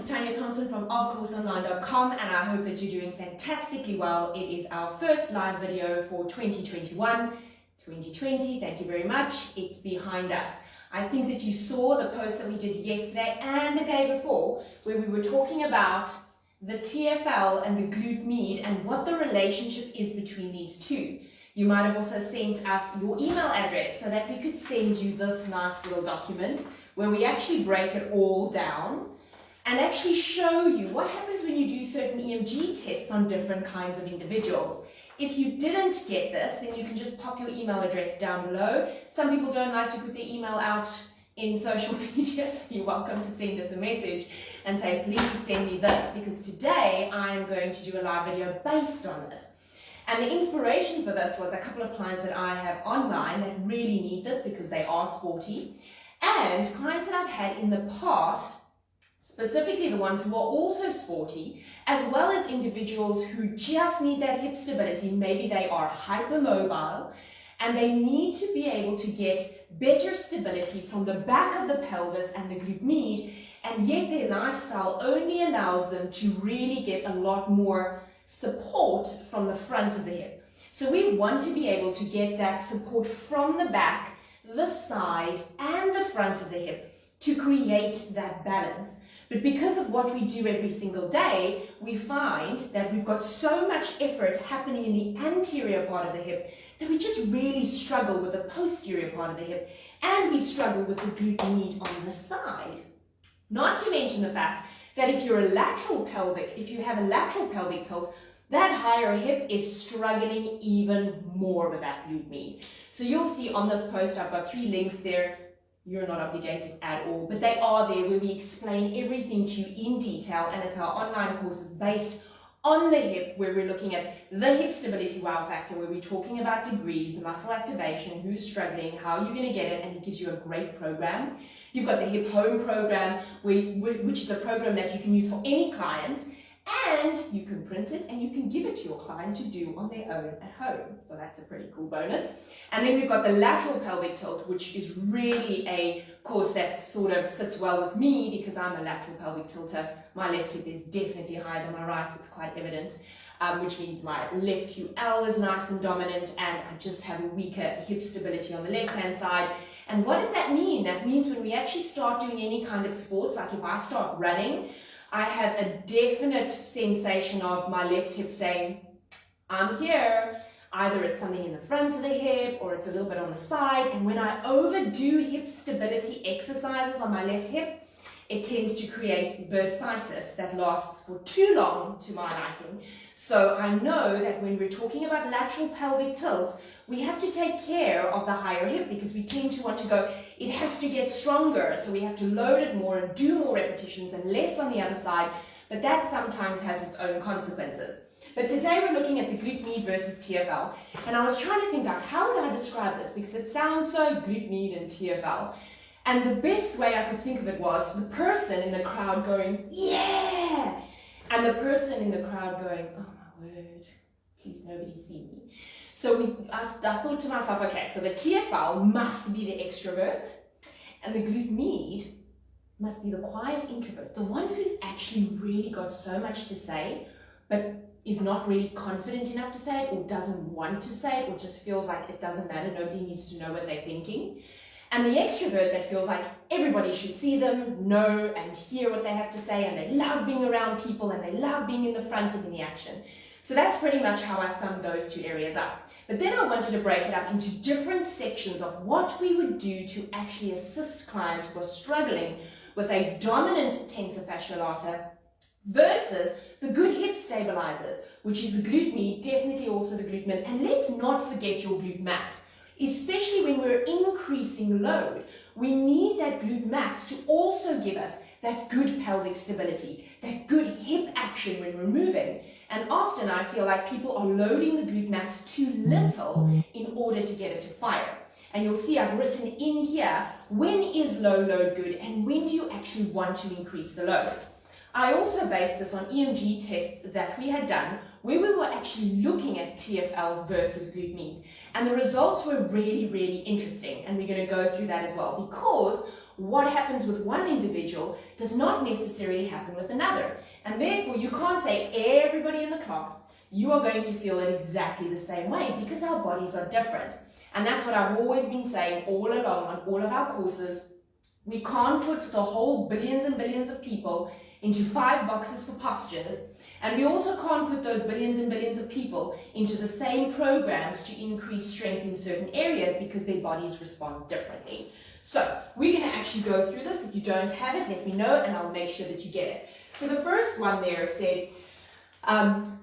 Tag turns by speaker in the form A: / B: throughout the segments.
A: is Tanya Thompson from Of-CourseOnline.com, and I hope that you're doing fantastically well. It is our first live video for 2021. 2020, thank you very much. It's behind us. I think that you saw the post that we did yesterday and the day before, where we were talking about the TFL and the glute med and what the relationship is between these two. You might have also sent us your email address so that we could send you this nice little document where we actually break it all down and actually show you what happens when you do certain EMG tests on different kinds of individuals. If you didn't get this, then you can just pop your email address down below. Some people don't like to put their email out in social media, so you're welcome to send us a message and say, please send me this, because today I am going to do a live video based on this. And the inspiration for this was a couple of clients that I have online that really need this because they are sporty, and clients that I've had in the past, specifically the ones who are also sporty, as well as individuals who just need that hip stability. Maybe they are hypermobile and they need to be able to get better stability from the back of the pelvis and the glute med, and yet their lifestyle only allows them to really get a lot more support from the front of the hip. So we want to be able to get that support from the back, the side, and the front of the hip to create that balance. But because of what we do every single day, we find that we've got so much effort happening in the anterior part of the hip that we just really struggle with the posterior part of the hip, and we struggle with the glute med on the side. Not to mention the fact that if you're a lateral pelvic, if you have a lateral pelvic tilt, that higher hip is struggling even more with that glute med. So you'll see on this post, I've got 3 links there. You're not obligated at all, but they are there where we explain everything to you in detail, and it's our online courses based on the hip, where we're looking at the hip stability wow factor, where we're talking about degrees, muscle activation, who's struggling, how you're going to get it, and it gives you a great program. You've got the hip home program, which is a program that you can use for any client, and you can print it and you can give it to your client to do on their own at home. So that's a pretty cool bonus. And then we've got the lateral pelvic tilt, which is really a course that sort of sits well with me because I'm a lateral pelvic tilter. My left hip is definitely higher than my right, it's quite evident, which means my left QL is nice and dominant, and I just have a weaker hip stability on the left-hand side. And what does that mean? That means when we actually start doing any kind of sports, like if I start running, I have a definite sensation of my left hip saying, I'm here. Either it's something in the front of the hip or it's a little bit on the side. And when I overdo hip stability exercises on my left hip, it tends to create bursitis that lasts for too long to my liking. So I know that when we're talking about lateral pelvic tilts, we have to take care of the higher hip because we tend to want to go, it has to get stronger. So we have to load it more and do more repetitions and less on the other side. But that sometimes has its own consequences. But today we're looking at the glute med versus TFL. And I was trying to think, like, how would I describe this? Because it sounds so glute med and TFL. And the best way I could think of it was the person in the crowd going, yeah! And the person in the crowd going, oh my word, please nobody see me. So I thought to myself, okay, so the TFL must be the extrovert, and the glute med must be the quiet introvert, the one who's actually really got so much to say, but is not really confident enough to say it, or doesn't want to say it, or just feels like it doesn't matter, nobody needs to know what they're thinking. And the extrovert that feels like everybody should see them, know, and hear what they have to say, and they love being around people, and they love being in the front and in the action. So that's pretty much how I sum those 2 areas up. But then I wanted to break it up into different sections of what we would do to actually assist clients who are struggling with a dominant tensor fasciae lata versus the good hip stabilizers, which is the glute med, definitely also the glute med. And let's not forget your glute max. Especially when we're increasing load, we need that glute max to also give us that good pelvic stability, that good hip action when we're moving. And often I feel like people are loading the glute max too little in order to get it to fire. And you'll see I've written in here, when is low load good and when do you actually want to increase the load? I also based this on EMG tests that we had done where we were actually looking at TFL versus glute med. And the results were really, really interesting. And we're going to go through that as well, because what happens with one individual does not necessarily happen with another. And therefore, you can't say everybody in the class, you are going to feel it exactly the same way, because our bodies are different. And that's what I've always been saying all along on all of our courses. We can't put the whole billions and billions of people into 5 boxes for postures. And we also can't put those billions and billions of people into the same programs to increase strength in certain areas, because their bodies respond differently. So we're going to actually go through this. If you don't have it, let me know and I'll make sure that you get it. So the first one there said,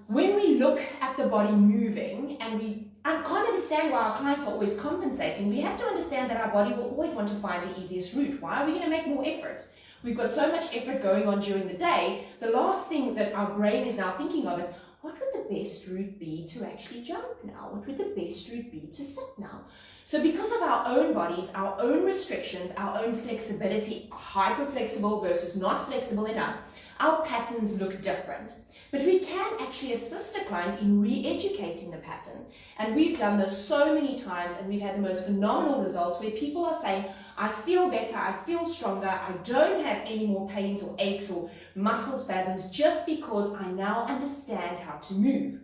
A: when we look at the body moving, and I can't understand why our clients are always compensating. We have to understand that our body will always want to find the easiest route. Why are we going to make more effort? We've got so much effort going on during the day. The last thing that our brain is now thinking of is, what would the best route be to actually jump now? What would the best route be to sit now? So because of our own bodies, our own restrictions, our own flexibility, hyper flexible versus not flexible enough, our patterns look different. But we can actually assist a client in re-educating the pattern. And we've done this so many times, and we've had the most phenomenal results where people are saying, I feel better, I feel stronger, I don't have any more pains or aches or muscle spasms, just because I now understand how to move.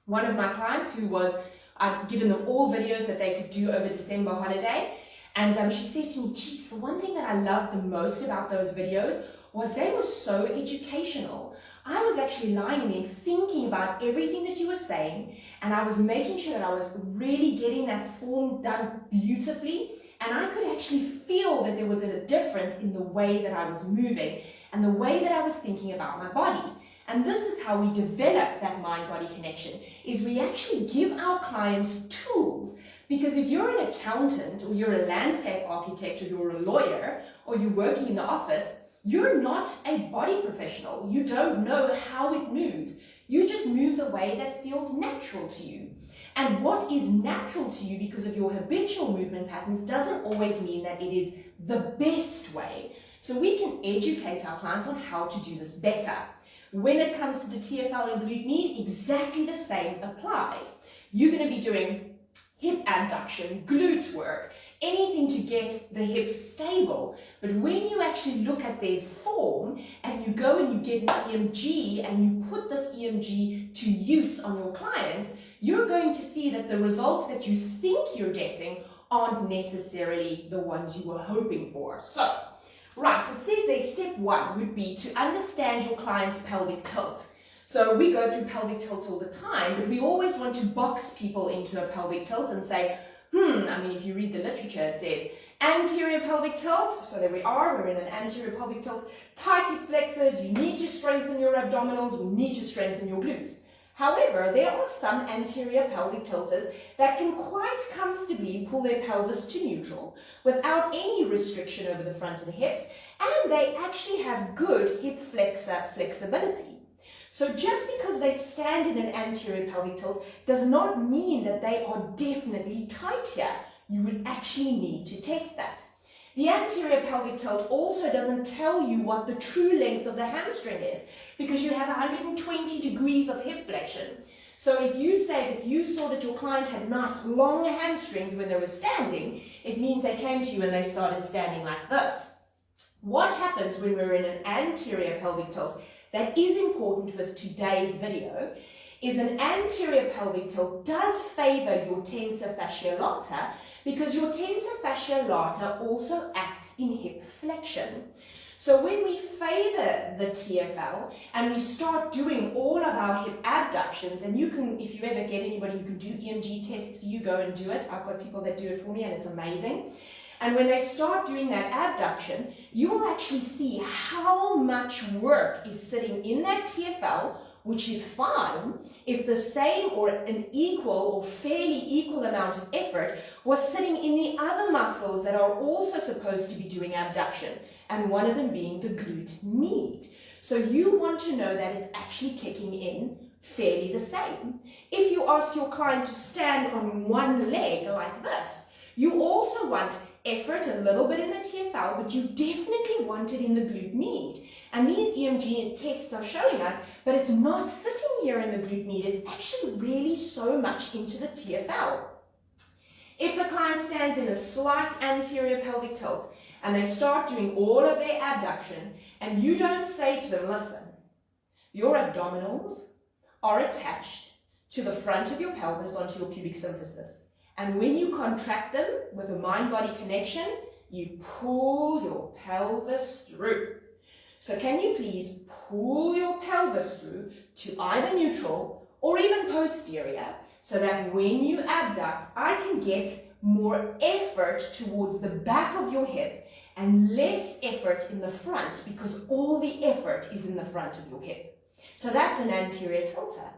A: One of my clients who was, I've given them all videos that they could do over December holiday, and she said to me, geez, the one thing that I loved the most about those videos was they were so educational. I was actually lying in there thinking about everything that you were saying, and I was making sure that I was really getting that form done beautifully, and I could actually feel that there was a difference in the way that I was moving and the way that I was thinking about my body. And this is how we develop that mind-body connection, is we actually give our clients tools. Because if you're an accountant, or you're a landscape architect, or you're a lawyer, or you're working in the office, you're not a body professional. You don't know how it moves. You just move the way that feels natural to you. And what is natural to you because of your habitual movement patterns doesn't always mean that it is the best way. So we can educate our clients on how to do this better. When it comes to the TFL and glute med, exactly the same applies. You're going to be doing hip abduction, glute work, anything to get the hips stable. But when you actually look at their form and you go and you get an EMG and you put this EMG to use on your clients, you're going to see that the results that you think you're getting aren't necessarily the ones you were hoping for. So, right, it says there step 1 would be to understand your client's pelvic tilt. So we go through pelvic tilts all the time, but we always want to box people into a pelvic tilt and say, I mean, if you read the literature, it says anterior pelvic tilt. So there we are, we're in an anterior pelvic tilt. Tight hip flexors, you need to strengthen your abdominals, you need to strengthen your glutes. However, there are some anterior pelvic tilters that can quite comfortably pull their pelvis to neutral without any restriction over the front of the hips, and they actually have good hip flexor flexibility. So just because they stand in an anterior pelvic tilt does not mean that they are definitely tight here. You would actually need to test that. The anterior pelvic tilt also doesn't tell you what the true length of the hamstring is, because you have 120 degrees of hip flexion. So if you say that you saw that your client had nice long hamstrings when they were standing, it means they came to you and they started standing like this. What happens when we're in an anterior pelvic tilt that is important with today's video is an anterior pelvic tilt does favor your tensor fasciae lata, because your tensor fasciae lata also acts in hip flexion. So when we favor the TFL and we start doing all of our hip abductions, and you can, if you ever get anybody who can do EMG tests for you, go and do it. I've got people that do it for me and it's amazing. And when they start doing that abduction, you will actually see how much work is sitting in that TFL, which is fine if the same or an equal or fairly equal amount of effort was sitting in the other muscles that are also supposed to be doing abduction, and one of them being the glute med. So you want to know that it's actually kicking in fairly the same. If you ask your client to stand on one leg like this, you also want effort a little bit in the TFL, but you definitely want it in the glute med. And these EMG tests are showing us, but it's not sitting here in the glute med, it's actually really so much into the TFL. If the client stands in a slight anterior pelvic tilt and they start doing all of their abduction, and you don't say to them, listen, your abdominals are attached to the front of your pelvis onto your pubic symphysis. And when you contract them with a mind-body connection, you pull your pelvis through. So can you please pull your pelvis through to either neutral or even posterior, so that when you abduct, I can get more effort towards the back of your hip and less effort in the front, because all the effort is in the front of your hip. So that's an anterior tilter.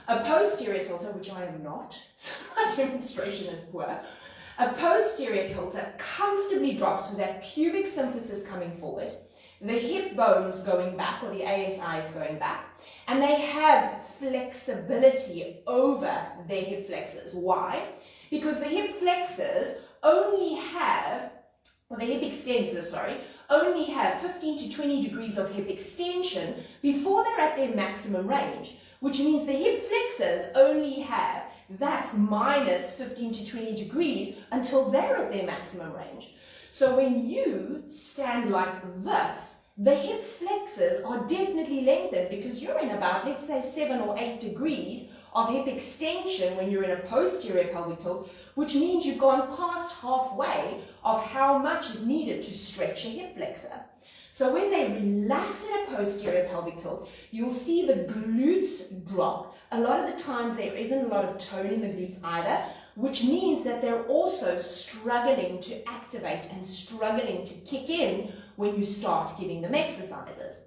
A: A posterior tilter, which I am not, so my demonstration is poor. A posterior tilter comfortably drops with that pubic symphysis coming forward, the hip bones going back, or the ASIs going back, and they have flexibility over their hip flexors. Why? Because the hip flexors only have, or the hip extensors, sorry, only have 15 to 20 degrees of hip extension before they're at their maximum range, which means the hip flexors only have that minus 15 to 20 degrees until they're at their maximum range. So when you stand like this, the hip flexors are definitely lengthened, because you're in about, let's say, 7 or 8 degrees of hip extension when you're in a posterior pelvic tilt, which means you've gone past halfway of how much is needed to stretch a hip flexor. So when they relax in a posterior pelvic tilt, you'll see the glutes drop. A lot of the times there isn't a lot of tone in the glutes either, which means that they're also struggling to activate and struggling to kick in when you start giving them exercises.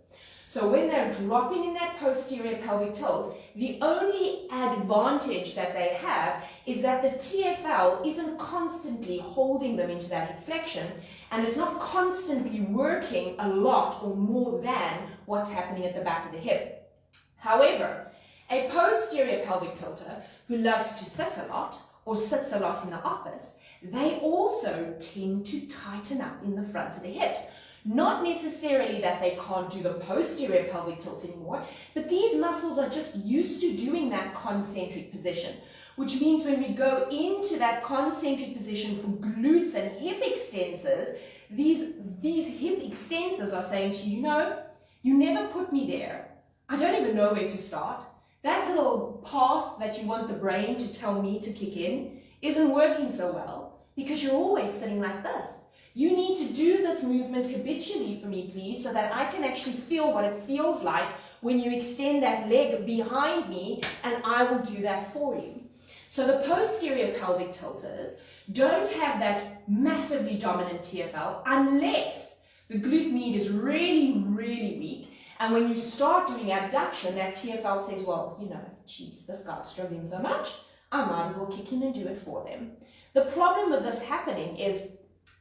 A: So when they're dropping in that posterior pelvic tilt, the only advantage that they have is that the TFL isn't constantly holding them into that hip flexion, and it's not constantly working a lot or more than what's happening at the back of the hip. However, a posterior pelvic tilter who loves to sit a lot or sits a lot in the office, they also tend to tighten up in the front of the hips. Not necessarily that they can't do the posterior pelvic tilt anymore, but these muscles are just used to doing that concentric position, which means when we go into that concentric position for glutes and hip extensors, these hip extensors are saying to you, no, you never put me there. I don't even know where to start. That little path that you want the brain to tell me to kick in isn't working so well, because you're always sitting like this. You need to do this movement habitually for me, please, so that I can actually feel what it feels like when you extend that leg behind me, and I will do that for you. So the posterior pelvic tilters don't have that massively dominant TFL unless the glute med is really, really weak. And when you start doing abduction, that TFL says, well, you know, geez, this guy's struggling so much, I might as well kick in and do it for them. The problem with this happening is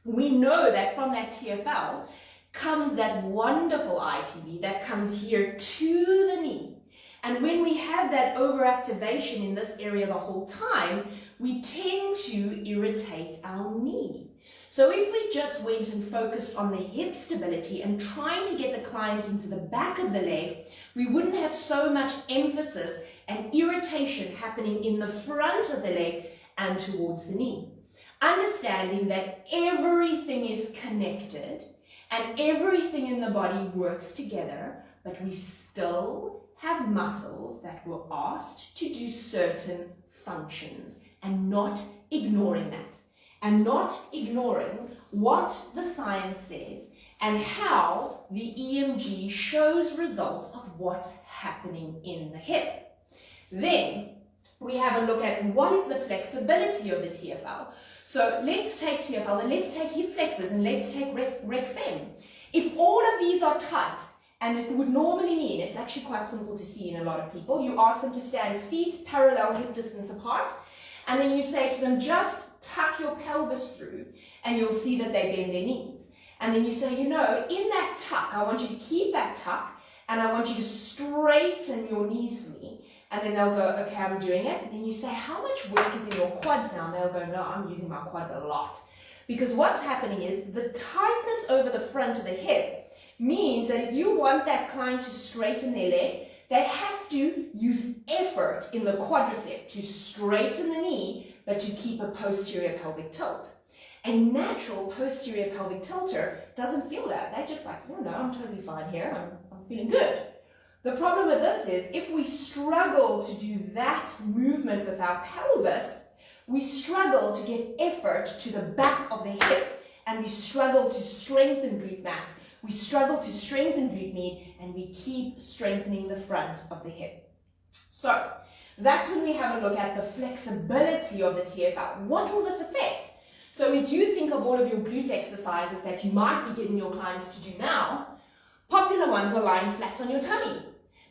A: we know that from that TFL comes that wonderful ITB that comes here to the knee. And when we have that overactivation in this area the whole time, we tend to irritate our knee. So if we just went and focused on the hip stability and trying to get the client into the back of the leg, we wouldn't have so much emphasis and irritation happening in the front of the leg and towards the knee. Understanding that everything is connected and everything in the body works together, but we still have muscles that were asked to do certain functions, and not ignoring that, and not ignoring what the science says and how the EMG shows results of what's happening in the hip. Then we have a look at what is the flexibility of the TFL. So let's take TFL, and let's take hip flexors, and let's take rec fem. If all of these are tight, and it would normally mean, it's actually quite simple to see in a lot of people, you ask them to stand feet parallel, hip distance apart, and then you say to them, just tuck your pelvis through, and you'll see that they bend their knees. And then you say, you know, in that tuck, I want you to keep that tuck, and I want you to straighten your knees for me. And then they'll go, okay, I'm doing it. And then you say, how much work is in your quads now? And they'll go, no, I'm using my quads a lot. Because what's happening is the tightness over the front of the hip means that if you want that client to straighten their leg, they have to use effort in the quadricep to straighten the knee, but to keep a posterior pelvic tilt. A natural posterior pelvic tilter doesn't feel that. They're just like, no, I'm totally fine here. I'm feeling good. The problem with this is if we struggle to do that movement with our pelvis, we struggle to get effort to the back of the hip, and we struggle to strengthen glute max. We struggle to strengthen glute med, and we keep strengthening the front of the hip. So that's when we have a look at the flexibility of the TFL. What will this affect? So if you think of all of your glute exercises that you might be getting your clients to do now, popular ones are lying flat on your tummy.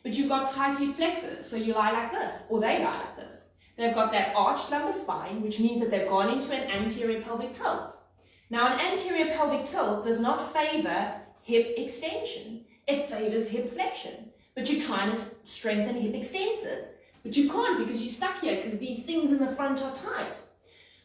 A: But you've got tight hip flexors, so you lie like this, or they lie like this. They've got that arched lumbar spine, which means that they've gone into an anterior pelvic tilt. Now, an anterior pelvic tilt does not favor hip extension. It favors hip flexion. But you're trying to strengthen hip extensors. But you can't because you're stuck here because these things in the front are tight.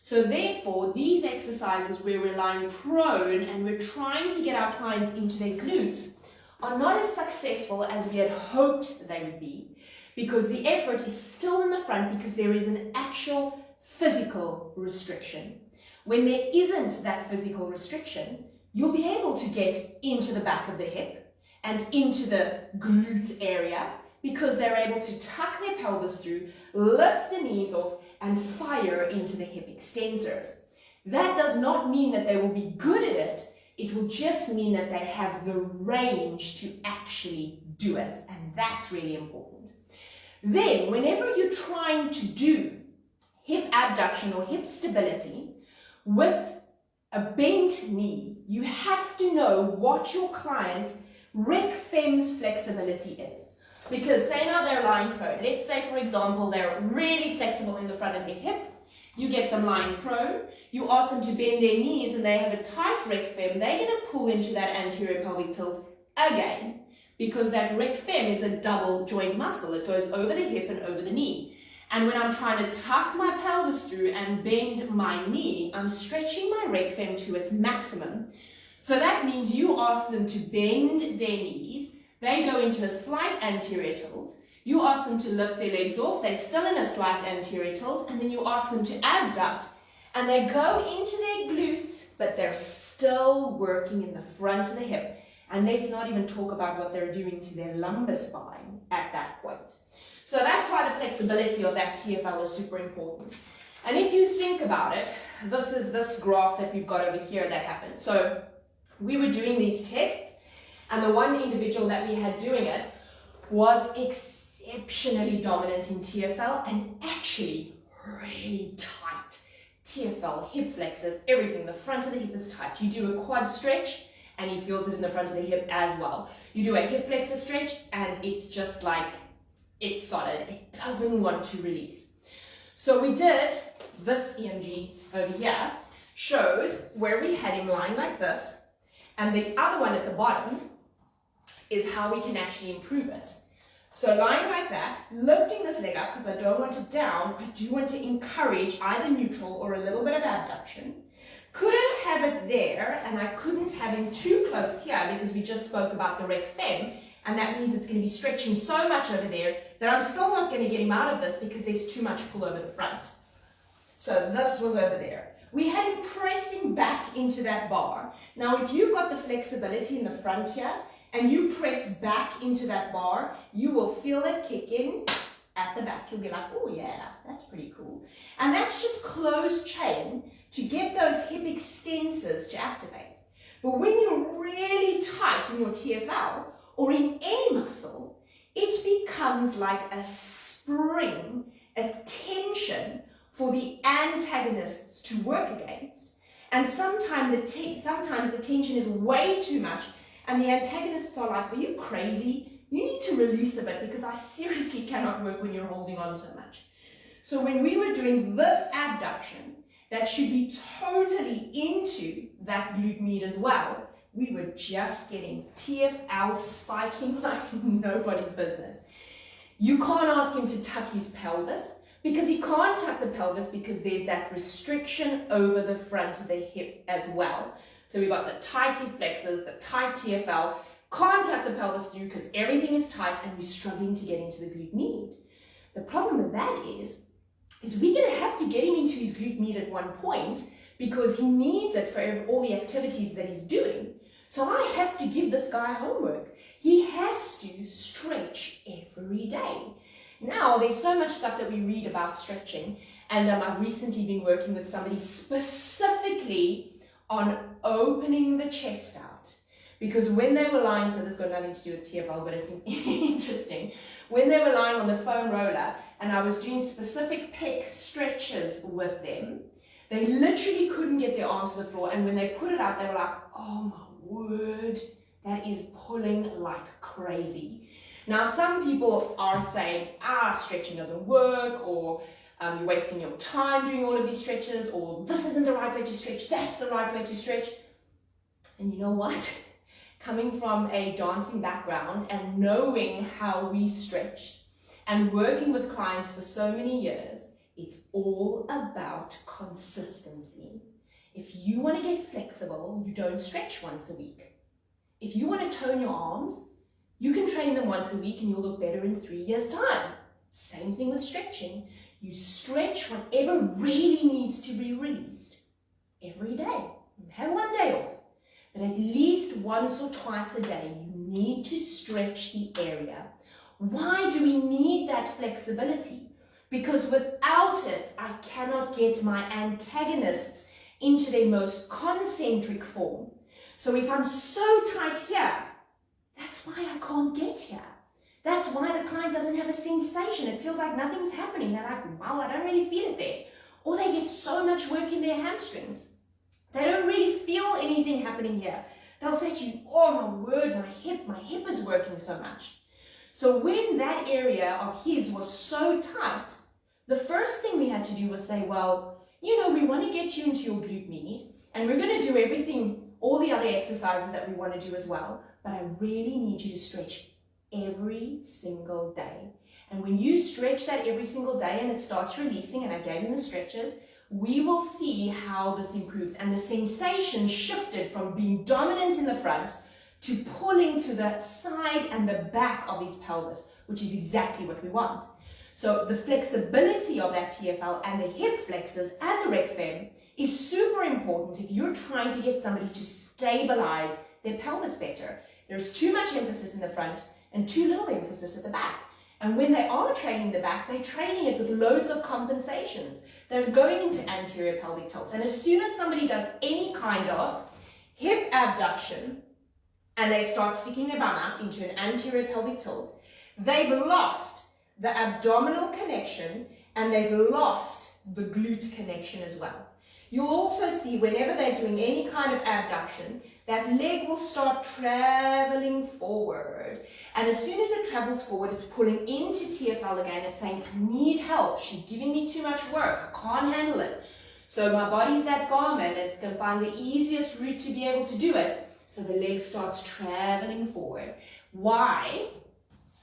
A: So therefore, these exercises where we're lying prone and we're trying to get our clients into their glutes are not as successful as we had hoped they would be, because the effort is still in the front because there is an actual physical restriction. When there isn't that physical restriction, you'll be able to get into the back of the hip and into the glute area because they're able to tuck their pelvis through, lift the knees off, and fire into the hip extensors. That does not mean that they will be good at it. It will just mean that they have the range to actually do it, and that's really important. Then, whenever you're trying to do hip abduction or hip stability with a bent knee, you have to know what your client's rec fem's flexibility is. Because say now they're lying prone. Let's say, for example, they're really flexible in the front of their hip. You get them lying prone, you ask them to bend their knees and they have a tight rec fem, they're going to pull into that anterior pelvic tilt again because that rec fem is a double joint muscle. It goes over the hip and over the knee. And when I'm trying to tuck my pelvis through and bend my knee, I'm stretching my rec fem to its maximum. So that means you ask them to bend their knees, they go into a slight anterior tilt. You ask them to lift their legs off, they're still in a slight anterior tilt, and then you ask them to abduct, and they go into their glutes, but they're still working in the front of the hip. And let's not even talk about what they're doing to their lumbar spine at that point. So that's why the flexibility of that TFL is super important. And if you think about it, this is this graph that we've got over here that happened. So we were doing these tests, and the one individual that we had doing it was exceptionally dominant in TFL and actually really tight. TFL, hip flexors, everything. The front of the hip is tight. You do a quad stretch and he feels it in the front of the hip as well. You do a hip flexor stretch and it's just like, it's solid. It doesn't want to release. So we did this EMG over here, shows where we had him lying like this, and the other one at the bottom is how we can actually improve it. So lying like that, lifting this leg up because I don't want it down, I do want to encourage either neutral or a little bit of abduction. Couldn't have it there, and I couldn't have him too close here because we just spoke about the rec fem, and that means it's going to be stretching so much over there that I'm still not going to get him out of this because there's too much pull over the front. So this was over there. We had him pressing back into that bar. Now if you've got the flexibility in the front here, and you press back into that bar, you will feel it kick in at the back. You'll be like, oh yeah, that's pretty cool. And that's just closed chain to get those hip extensors to activate. But when you're really tight in your TFL or in any muscle, it becomes like a spring, a tension for the antagonists to work against. And sometimes the tension is way too much, and the antagonists are like, are you crazy? You need to release a bit because I seriously cannot work when you're holding on so much. So when we were doing this abduction, that should be totally into that glute med as well, we were just getting TFL spiking like nobody's business. You can't ask him to tuck his pelvis because he can't tuck the pelvis because there's that restriction over the front of the hip as well. So we've got the tight hip flexors, the tight TFL, can't tuck the pelvis through because everything is tight and we're struggling to get into the glute med. The problem with that is we're going to have to get him into his glute med at one point because he needs it for all the activities that he's doing. So I have to give this guy homework. He has to stretch every day. Now, there's so much stuff that we read about stretching, and I've recently been working with somebody specifically on opening the chest out. Because when they were lying, so this has got nothing to do with TFL, but it's interesting. When they were lying on the foam roller and I was doing specific pec stretches with them, they literally couldn't get their arms to the floor. And when they put it out, they were like, oh my word, that is pulling like crazy. Now, some people are saying, stretching doesn't work, or you're wasting your time doing all of these stretches, or this isn't the right way to stretch, that's the right way to stretch. And you know what? Coming from a dancing background and knowing how we stretch and working with clients for so many years, it's all about consistency. If you want to get flexible, you don't stretch once a week. If you want to tone your arms, you can train them once a week and you'll look better in 3 years' time. Same thing with stretching. You stretch whatever really needs to be released every day. Have one day off. But at least once or twice a day, you need to stretch the area. Why do we need that flexibility? Because without it, I cannot get my antagonists into their most concentric form. So if I'm so tight here, that's why I can't get here. That's why the client doesn't have a sensation. It feels like nothing's happening. They're like, well, I don't really feel it there. Or they get so much work in their hamstrings. They don't really feel anything happening here. They'll say to you, oh my word, my hip is working so much. So when that area of his was so tight, the first thing we had to do was say, well, we want to get you into your glute med, and we're going to do everything, all the other exercises that we want to do as well, but I really need you to stretch every single day. And when you stretch that every single day and it starts releasing, and I gave him the stretches, we will see how this improves. And the sensation shifted from being dominant in the front to pulling to the side and the back of his pelvis, which is exactly what we want. So the flexibility of that TFL and the hip flexors and the rec fem is super important if you're trying to get somebody to stabilize their pelvis better. There's too much emphasis in the front and too little emphasis at the back. And when they are training the back, they're training it with loads of compensations. They're going into anterior pelvic tilts. And as soon as somebody does any kind of hip abduction and they start sticking their bum out into an anterior pelvic tilt, they've lost the abdominal connection and they've lost the glute connection as well. You'll also see whenever they're doing any kind of abduction, that leg will start traveling forward. And as soon as it travels forward, it's pulling into TFL again. It's saying, I need help. She's giving me too much work. I can't handle it. So my body's that garment. It's going to find the easiest route to be able to do it. So the leg starts traveling forward. Why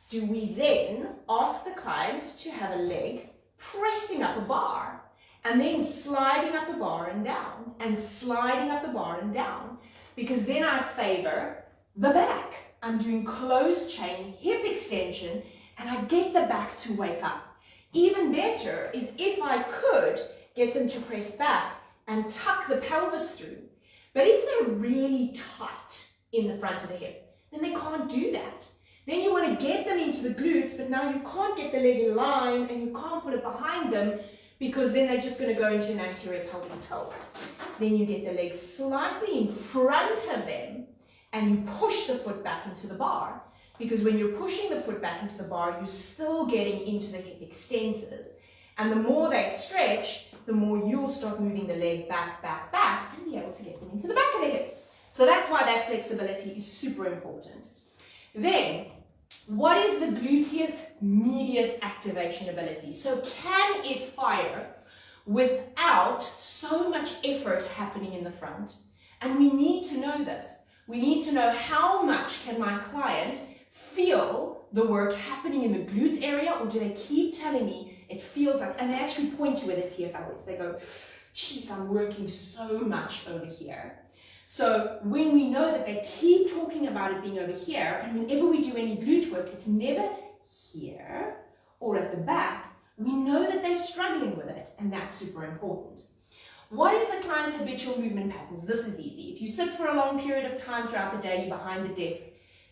A: do we then ask the client to have a leg pressing up a bar and then sliding up the bar and down and sliding up the bar and down? Because then I favor the back. I'm doing closed chain hip extension and I get the back to wake up. Even better is if I could get them to press back and tuck the pelvis through. But if they're really tight in the front of the hip, then they can't do that. Then you want to get them into the glutes, but now you can't get the leg in line and you can't put it behind them, because then they're just going to go into an anterior pelvic tilt. Then you get the legs slightly in front of them and you push the foot back into the bar. Because when you're pushing the foot back into the bar, you're still getting into the hip extensors. And the more they stretch, the more you'll start moving the leg back, back, back, and be able to get them into the back of the hip. So that's why that flexibility is super important. Then, what is the gluteus medius activation ability? So can it fire without so much effort happening in the front? And we need to know this. We need to know how much can my client feel the work happening in the glute area, or do they keep telling me it feels like, and they actually point to where the TFL is. They go, geez, I'm working so much over here. So when we know that they keep talking about it being over here, and whenever we do any glute work, it's never here or at the back, we know that they're struggling with it, and that's super important. What is the client's habitual movement patterns? This is easy. If you sit for a long period of time throughout the day, you're behind the desk,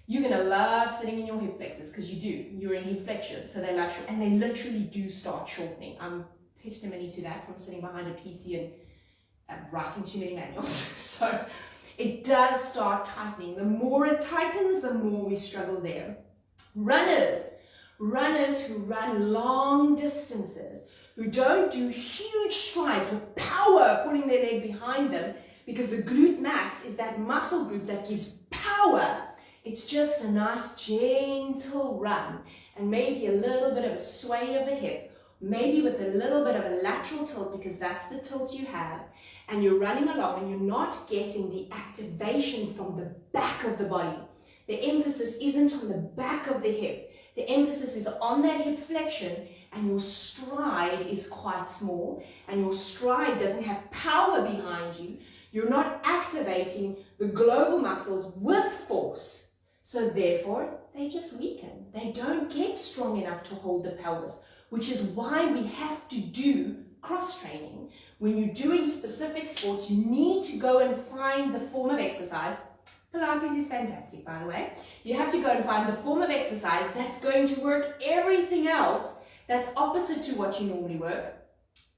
A: you're going to love sitting in your hip flexors because you do. You're in hip flexion, so they love short, and they literally do start shortening. I'm testimony to that from sitting behind a PC and writing too many manuals. So it does start tightening. The more it tightens, the more we struggle there. Runners who run long distances, who don't do huge strides with power pulling their leg behind them, because the glute max is that muscle group that gives power. It's just a nice gentle run and maybe a little bit of a sway of the hip, maybe with a little bit of a lateral tilt because that's the tilt you have, and you're running along and you're not getting the activation from the back of the body. The emphasis isn't on the back of the hip. The emphasis is on that hip flexion, and your stride is quite small, and your stride doesn't have power behind you. You're not activating the global muscles with force. So therefore, they just weaken. They don't get strong enough to hold the pelvis, which is why we have to do cross-training. When you're doing specific sports, you need to go and find the form of exercise. Pilates is fantastic, by the way. You have to go and find the form of exercise that's going to work everything else that's opposite to what you normally work,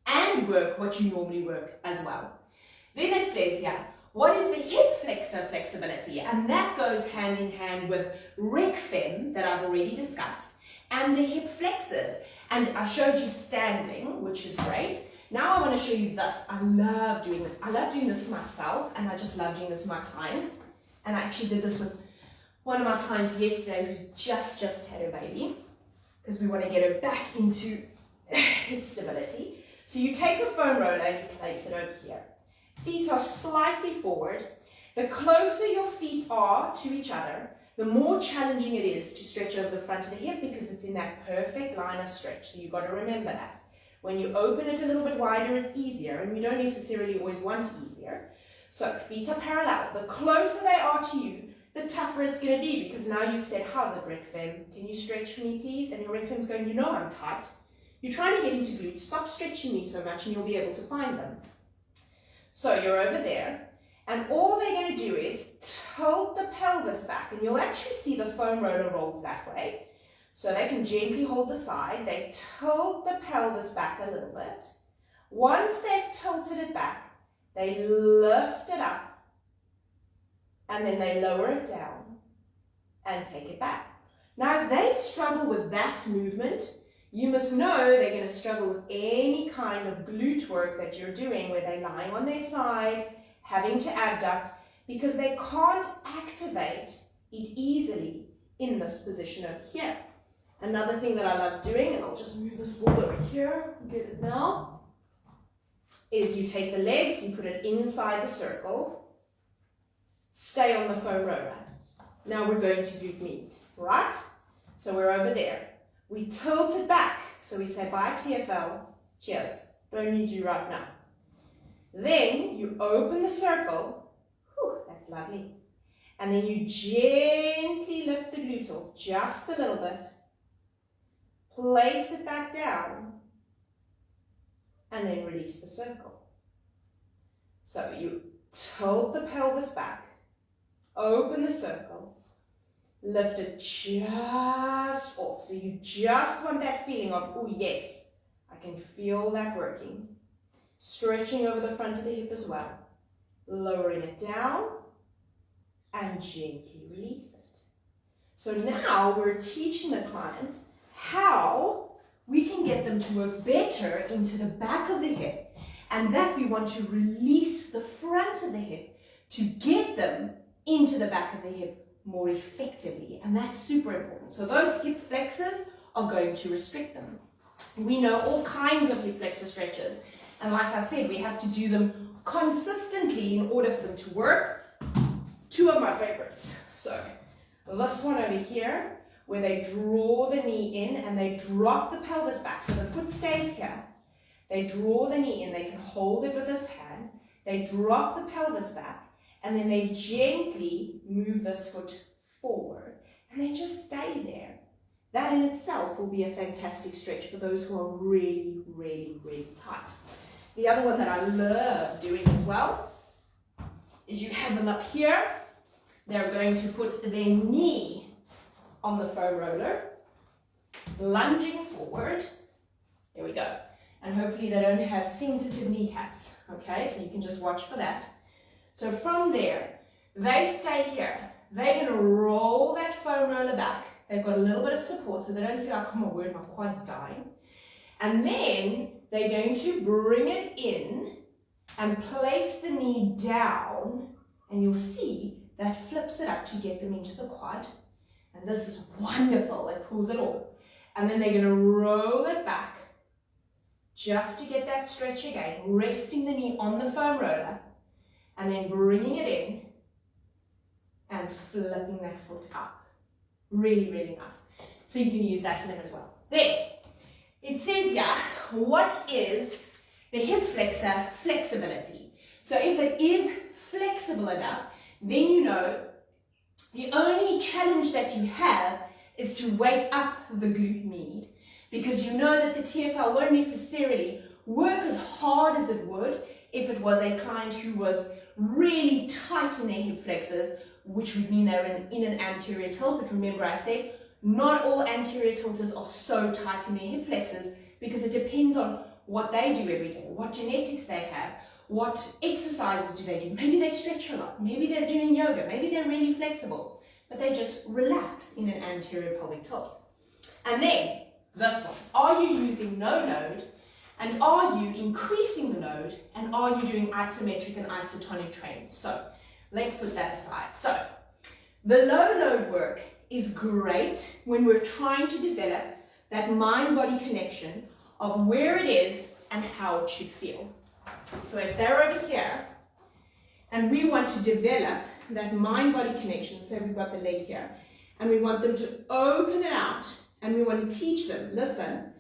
A: and work what you normally work as well. Then it says here, what is the hip flexor flexibility? And that goes hand in hand with rec fem that I've already discussed, and the hip flexors. And I showed you standing, which is great. Now I want to show you this. I love doing this. I love doing this for myself, and I just love doing this for my clients. And I actually did this with one of my clients yesterday who's just had her baby, because we want to get her back into hip stability. So you take the foam roller and you place it over here. Feet are slightly forward. The closer your feet are to each other, the more challenging it is to stretch over the front of the hip because it's in that perfect line of stretch. So you've got to remember that. When you open it a little bit wider, it's easier, and you don't necessarily always want easier. So feet are parallel. The closer they are to you, the tougher it's going to be, because now you've said, how's it, rec fem? Can you stretch for me, please? And your rec fem's going, you know I'm tight. You're trying to get into glutes. Stop stretching me so much and you'll be able to find them. So you're over there, and all they're going to do is tilt the pelvis back, and you'll actually see the foam roller rolls that way. So they can gently hold the side. They tilt the pelvis back a little bit. Once they've tilted it back, they lift it up, and then they lower it down and take it back. Now, if they struggle with that movement, you must know they're going to struggle with any kind of glute work that you're doing where they're lying on their side, having to abduct, because they can't activate it easily in this position over here. Another thing that I love doing, and I'll just move this ball over here, get it now, is you take the legs, you put it inside the circle, stay on the foam roller. Now we're going to glute med, right? So we're over there. We tilt it back. So we say, bye TFL, cheers. Don't need you right now. Then you open the circle. Whew, that's lovely. And then you gently lift the glute off just a little bit. Place it back down. And then release the circle. So you tilt the pelvis back. Open the circle. Lift it just off. So you just want that feeling of, oh yes, I can feel that working. Stretching over the front of the hip as well. Lowering it down and gently release it. So now we're teaching the client how we can get them to work better into the back of the hip, and that we want to release the front of the hip to get them into the back of the hip more effectively, and that's super important. So those hip flexors are going to restrict them. We know all kinds of hip flexor stretches, and like I said, we have to do them consistently in order for them to work. Two of my favorites. So this one over here, where they draw the knee in and they drop the pelvis back, so the foot stays here. They draw the knee in, they can hold it with this hand, they drop the pelvis back, and then they gently move this foot forward, and they just stay there. That in itself will be a fantastic stretch for those who are really, really, really tight. The other one that I love doing as well is you have them up here. They're going to put their knee on the foam roller, lunging forward. There we go. And hopefully they don't have sensitive kneecaps. Okay, so you can just watch for that. So from there, they stay here. They're going to roll that foam roller back. They've got a little bit of support so they don't feel like, oh my word, my quad's dying. And then they're going to bring it in and place the knee down, and you'll see that flips it up to get them into the quad. And this is wonderful. It pulls it all. And then they're going to roll it back just to get that stretch again, resting the knee on the foam roller, and then bringing it in and flipping that foot up. Really, really nice. So you can use that for them as well. There. It says here, what is the hip flexor flexibility? So if it is flexible enough, then you know the only challenge that you have is to wake up the glute med, because you know that the TFL won't necessarily work as hard as it would if it was a client who was really tight in their hip flexors, which would mean they're in an anterior tilt. But remember I said, not all anterior tilters are so tight in their hip flexors, because it depends on what they do every day, what genetics they have, what exercises do they do. Maybe they stretch a lot, maybe they're doing yoga, maybe they're really flexible, but they just relax in an anterior pelvic tilt. And then this one, are you using no load, and are you increasing the load, and are you doing isometric and isotonic training? So let's put that aside. So the low load work is great when we're trying to develop that mind-body connection of where it is and how it should feel. So if they're over here and we want to develop that mind-body connection, say we've got the leg here, and we want them to open it out, and we want to teach them, listen,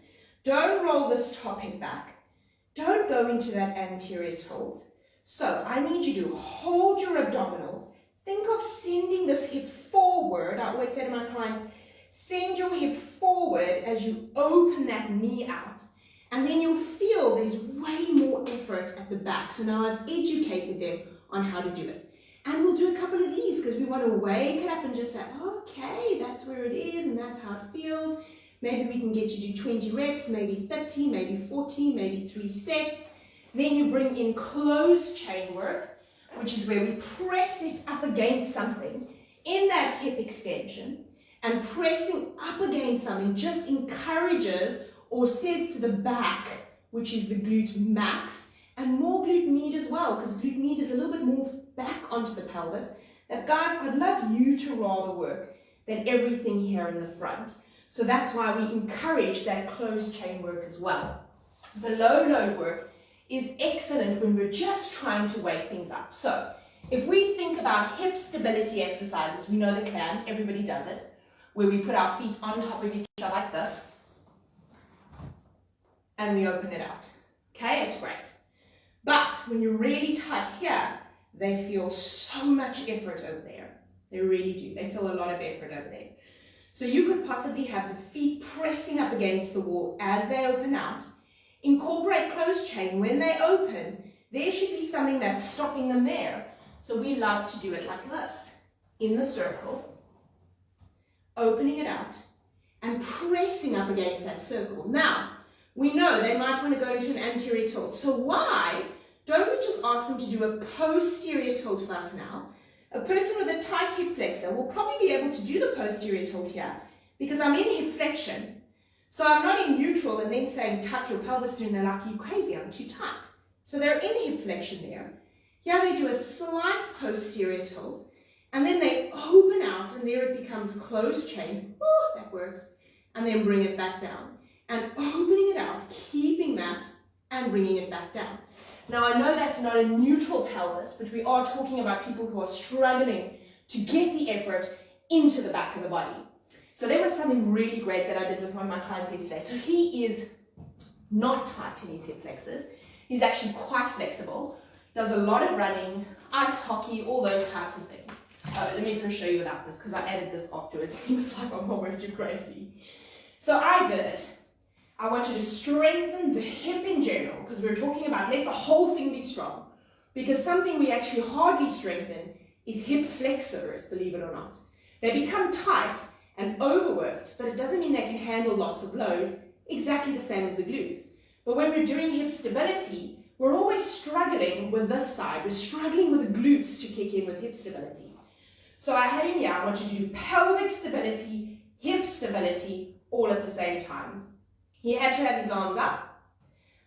A: don't roll this top hip back, don't go into that anterior tilt. So I need you to hold your abdominals. Think of sending this hip forward. I always say to my client, send your hip forward as you open that knee out. And then you'll feel there's way more effort at the back. So now I've educated them on how to do it. And we'll do a couple of these because we want to wake it up and just say, okay, that's where it is and that's how it feels. Maybe we can get you to do 20 reps, maybe 30, maybe 40, maybe 3 sets. Then you bring in closed chain work, which is where we press it up against something in that hip extension, and pressing up against something just encourages or says to the back, which is the glute max, and more glute med as well, because glute med is a little bit more back onto the pelvis, that guys, I'd love you to rather work than everything here in the front. So that's why we encourage that closed chain work as well. The low load work is excellent when we're just trying to wake things up. So if we think about hip stability exercises, we know the clam, everybody does it, where we put our feet on top of each other like this, and we open it out. Okay, it's great. But when you're really tight here, they feel so much effort over there. They really do. They feel a lot of effort over there. So you could possibly have the feet pressing up against the wall as they open out. Incorporate closed chain. When they open, there should be something that's stopping them there. So we love to do it like this, in the circle, opening it out, and pressing up against that circle. Now, we know they might want to go into an anterior tilt. So why don't we just ask them to do a posterior tilt for us now? A person with a tight hip flexor will probably be able to do the posterior tilt here because I'm in hip flexion. So I'm not in neutral and then saying tuck your pelvis through and they're like, you crazy, I'm too tight. So they're in hip flexion there. Here they do a slight posterior tilt and then they open out and there it becomes closed chain. Oh, that works. And then bring it back down. And opening it out, keeping that and bringing it back down. Now I know that's not a neutral pelvis, but we are talking about people who are struggling to get the effort into the back of the body. So there was something really great that I did with one of my clients yesterday. So he is not tight in his hip flexors. He's actually quite flexible, does a lot of running, ice hockey, all those types of things. Let me first show you without this because I added this afterwards. He was like, oh my word, you're crazy. So I did it. I want you to strengthen the hip in general, because we're talking about let the whole thing be strong. Because something we actually hardly strengthen is hip flexors, believe it or not. They become tight and overworked, but it doesn't mean they can handle lots of load, exactly the same as the glutes. But when we're doing hip stability, we're always struggling with this side. We're struggling with the glutes to kick in with hip stability. So I had him here, I want you to do pelvic stability, hip stability, all at the same time. He had to have his arms up.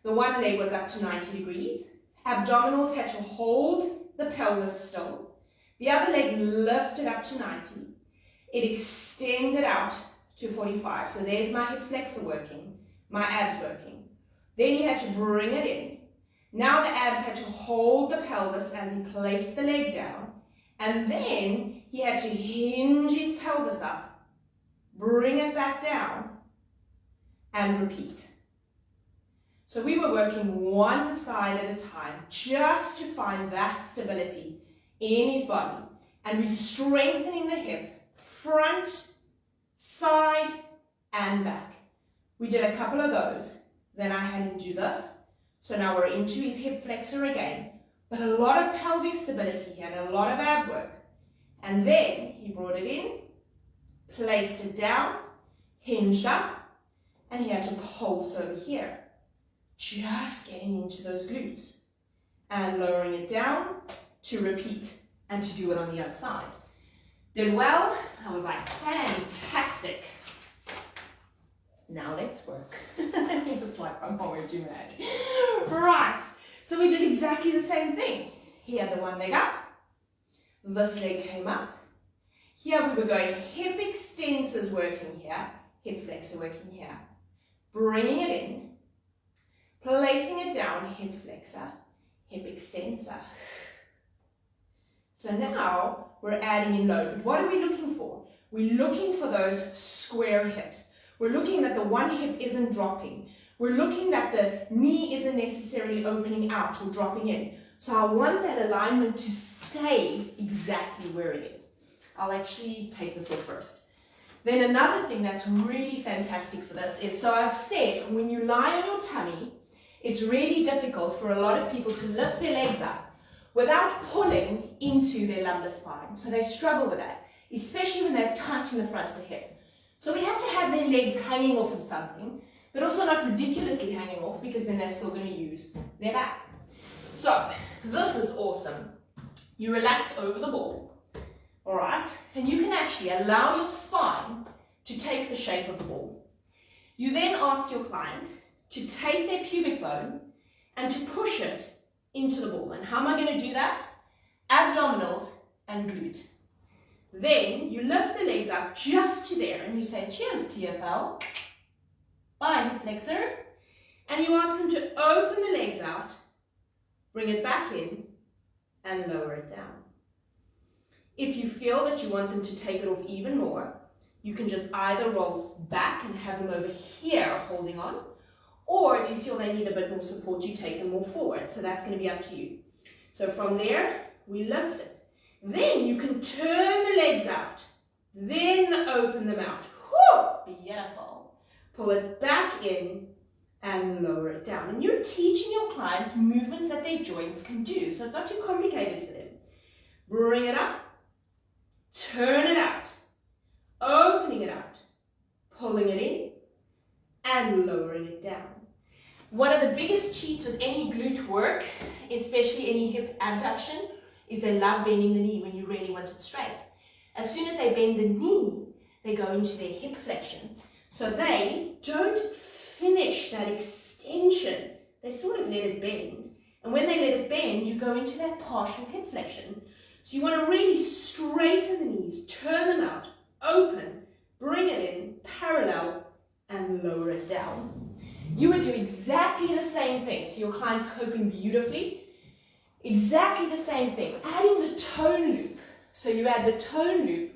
A: The one leg was up to 90 degrees. Abdominals had to hold the pelvis still. The other leg lifted up to 90. It extended out to 45. So there's my hip flexor working, my abs working. Then he had to bring it in. Now the abs had to hold the pelvis as he placed the leg down. And then he had to hinge his pelvis up, bring it back down, and repeat. So we were working one side at a time just to find that stability in his body. And we're strengthening the hip, front, side, and back. We did a couple of those. Then I had him do this. So now we're into his hip flexor again. But a lot of pelvic stability here and a lot of ab work. And then he brought it in, placed it down, hinged up, and he had to pulse over here. Just getting into those glutes. And lowering it down to repeat and to do it on the other side. Did well. I was like, fantastic. Now let's work. He was like, I'm always too mad. Right. So we did exactly the same thing. He had the one leg up. This leg came up. Here we were going hip extensors working here. Hip flexor working here. Bringing it in. Placing it down. Hip flexor. Hip extensor. So now we're adding in load. But what are we looking for? We're looking for those square hips. We're looking that the one hip isn't dropping. We're looking that the knee isn't necessarily opening out or dropping in. So I want that alignment to stay exactly where it is. I'll actually take this off first. Then another thing that's really fantastic for this is, so I've said when you lie on your tummy, it's really difficult for a lot of people to lift their legs up without pulling into their lumbar spine. So they struggle with that, especially when they're tight in the front of the hip. So we have to have their legs hanging off of something, but also not ridiculously hanging off, because then they're still going to use their back. So this is awesome. You relax over the ball, all right? And you can actually allow your spine to take the shape of the ball. You then ask your client to take their pubic bone and to push it into the ball. And how am I going to do that? Abdominals and glute. Then you lift the legs up just to there and you say, cheers TFL, bye hip flexors, and you ask them to open the legs out, bring it back in, and lower it down. If you feel that you want them to take it off even more, you can just either roll back and have them over here holding on, or if you feel they need a bit more support, you take them more forward. So that's going to be up to you. So from there, we lift it. Then you can turn the legs out, then open them out. Whew, beautiful. Pull it back in and lower it down. And you're teaching your clients movements that their joints can do, so it's not too complicated for them. Bring it up, turn it out, opening it out, pulling it in, and lowering it down. One of the biggest cheats with any glute work, especially any hip abduction, is they love bending the knee when you really want it straight. As soon as they bend the knee, they go into their hip flexion. So they don't finish that extension. They sort of let it bend. And when they let it bend, you go into that partial hip flexion. So you want to really straighten the knees, turn them out, open, bring it in, parallel, and lower it down. You would do exactly the same thing. So your client's coping beautifully. Exactly the same thing, adding the tone loop. So you add the tone loop,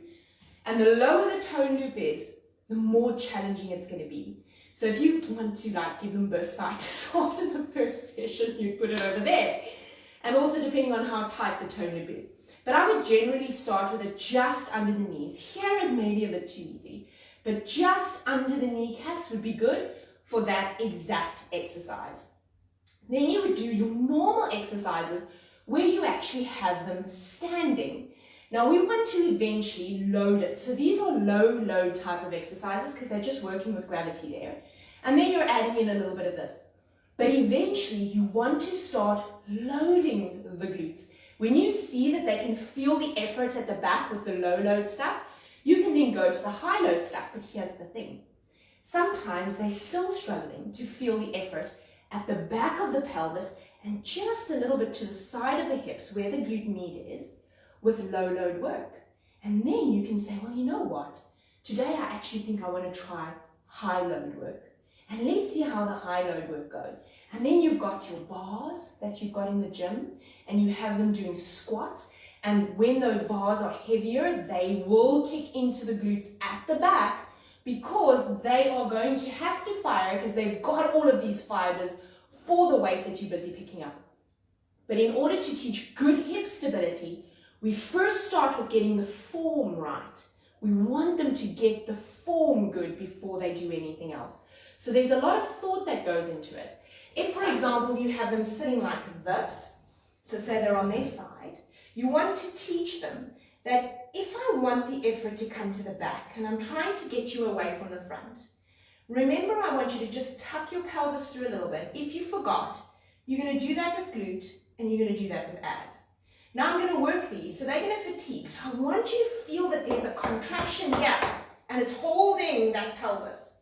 A: and the lower the tone loop is, the more challenging it's going to be. So if you want to give them bursitis after the first session, you put it over there. And also depending on how tight the tone loop is. But I would generally start with it just under the knees. Here is maybe a bit too easy, but just under the kneecaps would be good for that exact exercise. Then you would do your normal exercises where you actually have them standing. Now we want to eventually load it. So these are low load type of exercises because they're just working with gravity there. And then you're adding in a little bit of this. But eventually you want to start loading the glutes. When you see that they can feel the effort at the back with the low load stuff, you can then go to the high load stuff. But here's the thing. Sometimes they're still struggling to feel the effort at the back of the pelvis and just a little bit to the side of the hips where the glute med is with low load work. And then you can say, well, you know what? Today I actually think I want to try high load work. And let's see how the high load work goes. And then you've got your bars that you've got in the gym and you have them doing squats. And when those bars are heavier, they will kick into the glutes at the back because they are going to have to fire because they've got all of these fibers for the weight that you're busy picking up. But in order to teach good hip stability, we first start with getting the form right. We want them to get the form good before they do anything else. So there's a lot of thought that goes into it. If, for example, you have them sitting like this, so say they're on their side, you want to teach them that if I want the effort to come to the back and I'm trying to get you away from the front, remember I want you to just tuck your pelvis through a little bit. If you forgot, you're going to do that with glute and you're going to do that with abs. Now I'm going to work these, so they're going to fatigue. So I want you to feel that there's a contraction here and it's holding that pelvis.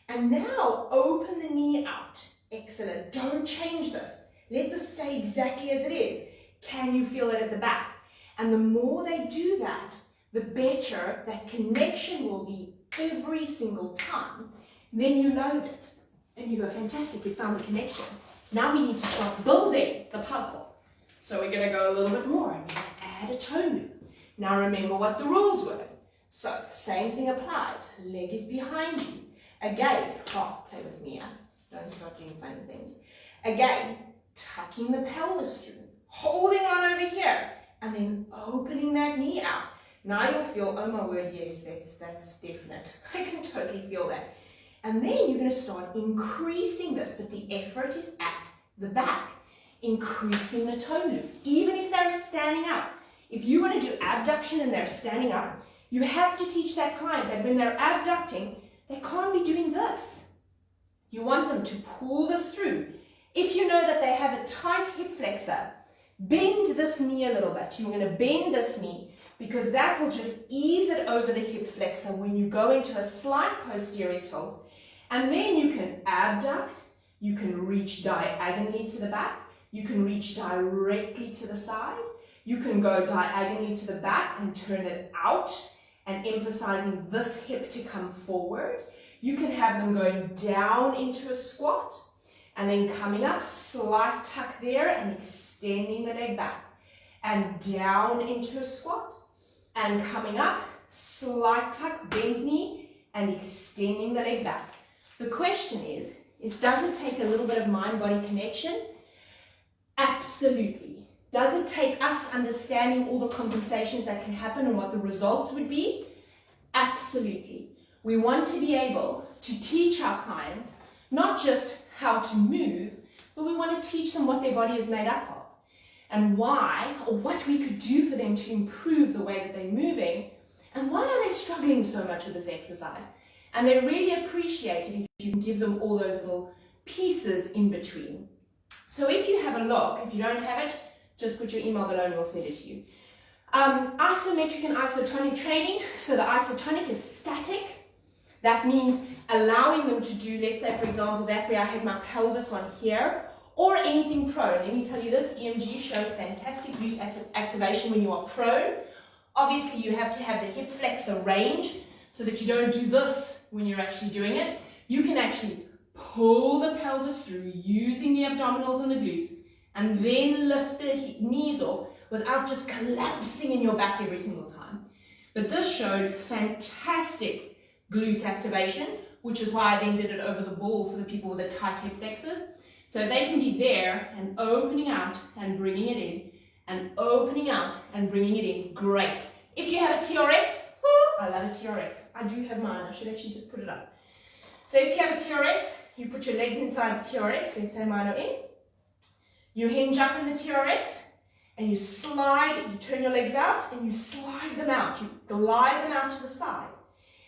A: And now open the knee out. Excellent. Don't change this. Let this stay exactly as it is. Can you feel it at the back? And the more they do that, the better that connection will be every single time. Then you load it. And you go, fantastic, we found the connection. Now we need to start building the puzzle. So we're going to go a little bit more and add a toe loop. Now remember what the rules were. So same thing applies. Leg is behind you. Again, play with me, yeah? Don't start doing funny things. Again, tucking the pelvis through, holding on over here, and then opening that knee out. Now you'll feel, oh my word, yes, that's definite. I can totally feel that. And then you're going to start increasing this, but the effort is at the back. Increasing the toe loop, even if they're standing up. If you want to do abduction and they're standing up, you have to teach that client that when they're abducting, they can't be doing this. You want them to pull this through. If you know that they have a tight hip flexor, bend this knee a little bit. You're going to bend this knee because that will just ease it over the hip flexor when you go into a slight posterior tilt. And then you can abduct, you can reach diagonally to the back, you can reach directly to the side, you can go diagonally to the back and turn it out and emphasizing this hip to come forward. You can have them going down into a squat and then coming up, slight tuck there and extending the leg back and down into a squat and coming up, slight tuck, bend knee and extending the leg back. The question is does it take a little bit of mind-body connection? Absolutely. Does it take us understanding all the compensations that can happen and what the results would be? Absolutely. We want to be able to teach our clients not just how to move, but we want to teach them what their body is made up of and why, or what we could do for them to improve the way that they're moving and why are they struggling so much with this exercise. And they really appreciate it if you can give them all those little pieces in between. So if you have a look, if you don't have it, just put your email below and we'll send it to you. Isometric and isotonic training. So the isotonic is static. That means allowing them to do, let's say for example, that where I had my pelvis on here, or anything prone. Let me tell you this, EMG shows fantastic glute activation when you are prone. Obviously you have to have the hip flexor range so that you don't do this when you're actually doing it. You can actually pull the pelvis through using the abdominals and the glutes and then lift the knees off without just collapsing in your back every single time. But this showed fantastic glute activation, which is why I then did it over the ball for the people with the tight hip flexors. So they can be there and opening out and bringing it in and opening out and bringing it in. Great. If you have a TRX, I love a TRX. I do have mine. I should actually just put it up. So if you have a TRX, you put your legs inside the TRX, let's say mine are in. You hinge up in the TRX and you slide, you turn your legs out and you slide them out. You glide them out to the side.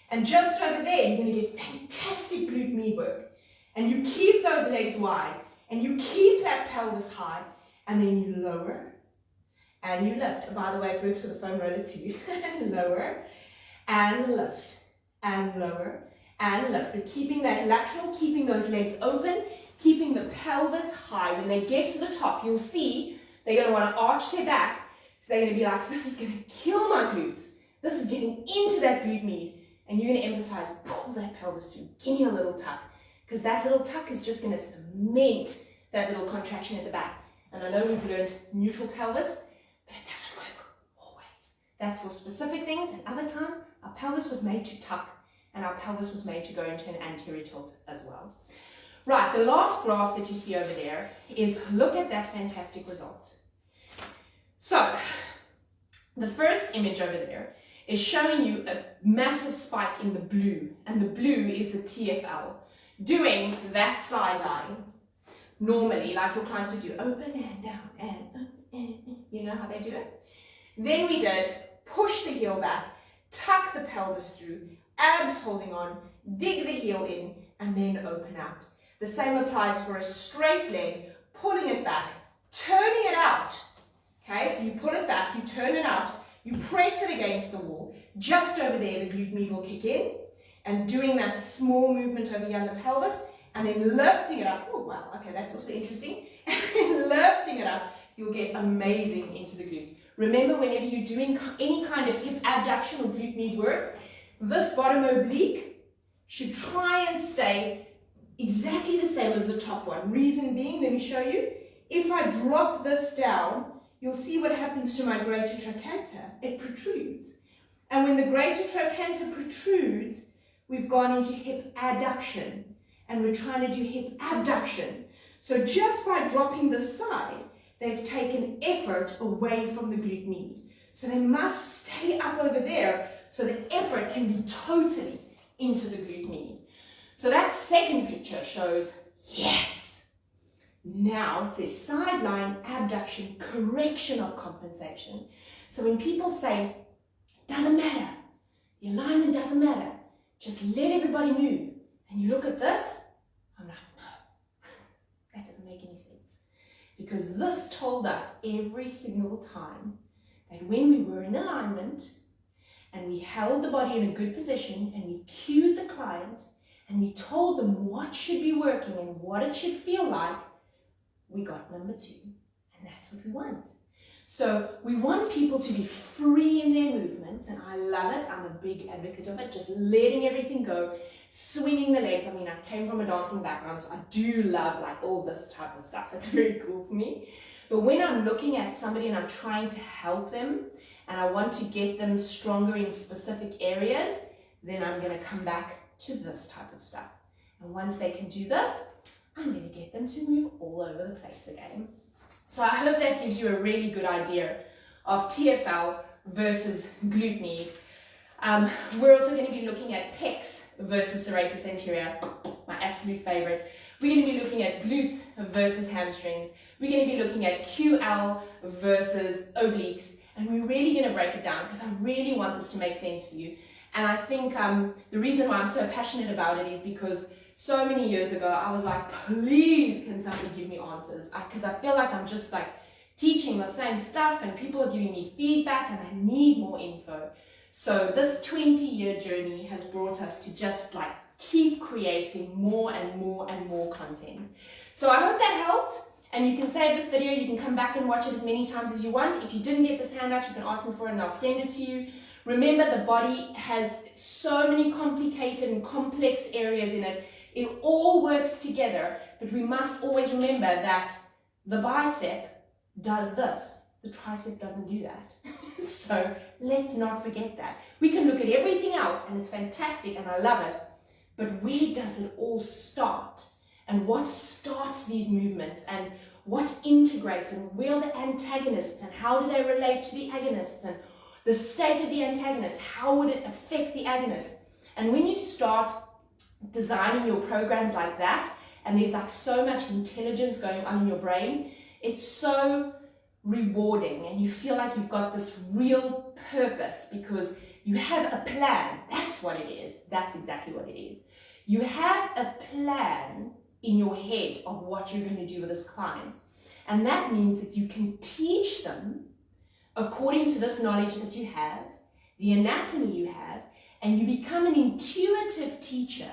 A: And just over there, you're going to get fantastic glute med work. And you keep those legs wide and you keep that pelvis high, and then you lower and you lift. And by the way, it works with the foam roller too. Lower and lift and lower and lift. But keeping that lateral, keeping those legs open, keeping the pelvis high. When they get to the top, you'll see they're going to want to arch their back. So they're going to be like, this is going to kill my glutes. This is getting into that glute med. And you're going to emphasize, pull that pelvis through. Give me a little tuck. Because that little tuck is just going to cement that little contraction at the back. And I know we've learned neutral pelvis, but it doesn't work always. That's for specific things, and other times our pelvis was made to tuck, and our pelvis was made to go into an anterior tilt as well. Right, the last graph that you see over there is, look at that fantastic result. So, the first image over there is showing you a massive spike in the blue, and the blue is the TFL, doing that side line. Normally, like your clients would do, open and down and you know how they do it? Then we did push the heel back, tuck the pelvis through, abs holding on, dig the heel in, and then open out. The same applies for a straight leg, pulling it back, turning it out. Okay, so you pull it back, you turn it out, you press it against the wall. Just over there, the glute med will kick in, and doing that small movement over here on the pelvis, and then lifting it up. Oh, wow, okay, that's also interesting. And lifting it up, you'll get amazing into the glutes. Remember, whenever you're doing any kind of hip abduction or glute med work, this bottom oblique should try and stay exactly the same as the top one. Reason being, let me show you. If I drop this down, you'll see what happens to my greater trochanter. It protrudes. And when the greater trochanter protrudes, we've gone into hip adduction. And we're trying to do hip abduction. So just by dropping this side, they've taken effort away from the glute med. So they must stay up over there so the effort can be totally into the glute med. So that second picture shows, yes. Now it says sideline abduction, correction of compensation. So when people say, doesn't matter, the alignment doesn't matter, just let everybody move. And you look at this, I'm like, no, that doesn't make any sense. Because this told us every single time that when we were in alignment and we held the body in a good position and we cued the client and we told them what should be working and what it should feel like, we got number 2. And that's what we want. So we want people to be free in their movements, and I love it. I'm a big advocate of it, just letting everything go, swinging the legs. I mean, I came from a dancing background, so I do love like all this type of stuff. It's very cool for me. But when I'm looking at somebody and I'm trying to help them and I want to get them stronger in specific areas, then I'm going to come back to this type of stuff. And once they can do this, I'm going to get them to move all over the place again. So I hope that gives you a really good idea of TFL versus glute med. We're also going to be looking at pecs versus serratus anterior, my absolute favorite. We're going to be looking at glutes versus hamstrings. We're going to be looking at QL versus obliques, and we're really going to break it down because I really want this to make sense for you. And I think the reason why I'm so passionate about it is because so many years ago, I was like, please, can somebody give me answers? Because I feel like I'm just like teaching the same stuff and people are giving me feedback and I need more info. So this 20-year journey has brought us to just like keep creating more and more and more content. So I hope that helped. And you can save this video, you can come back and watch it as many times as you want. If you didn't get this handout, you can ask me for it and I'll send it to you. Remember, the body has so many complicated and complex areas in it. It all works together, but we must always remember that the bicep does this. The tricep doesn't do that. So let's not forget that. We can look at everything else and it's fantastic and I love it, but where does it all start? And what starts these movements and what integrates and where are the antagonists and how do they relate to the agonists and the state of the antagonist, how would it affect the agonist? And when you start designing your programs like that, and there's like so much intelligence going on in your brain, it's so rewarding, and you feel like you've got this real purpose because you have a plan. That's what it is. That's exactly what it is. You have a plan in your head of what you're going to do with this client. And that means that you can teach them according to this knowledge that you have, the anatomy you have, and you become an intuitive teacher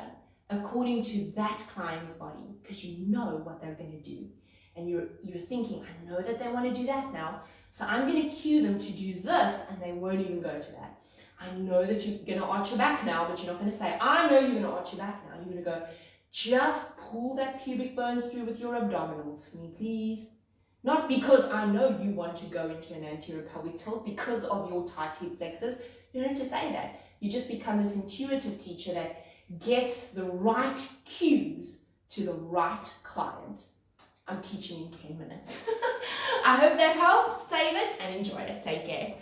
A: according to that client's body because you know what they're going to do. And you're thinking, I know that they want to do that now, so I'm going to cue them to do this, and they won't even go to that. I know that you're going to arch your back now, but you're not going to say, I know you're going to arch your back now. You're going to go, just pull that pubic bone through with your abdominals for me, please. Not because I know you want to go into an anterior pelvic tilt because of your tight hip flexors. You don't have to say that. You just become this intuitive teacher that gets the right cues to the right client. I'm teaching in 10 minutes. I hope that helps. Save it and enjoy it. Take care.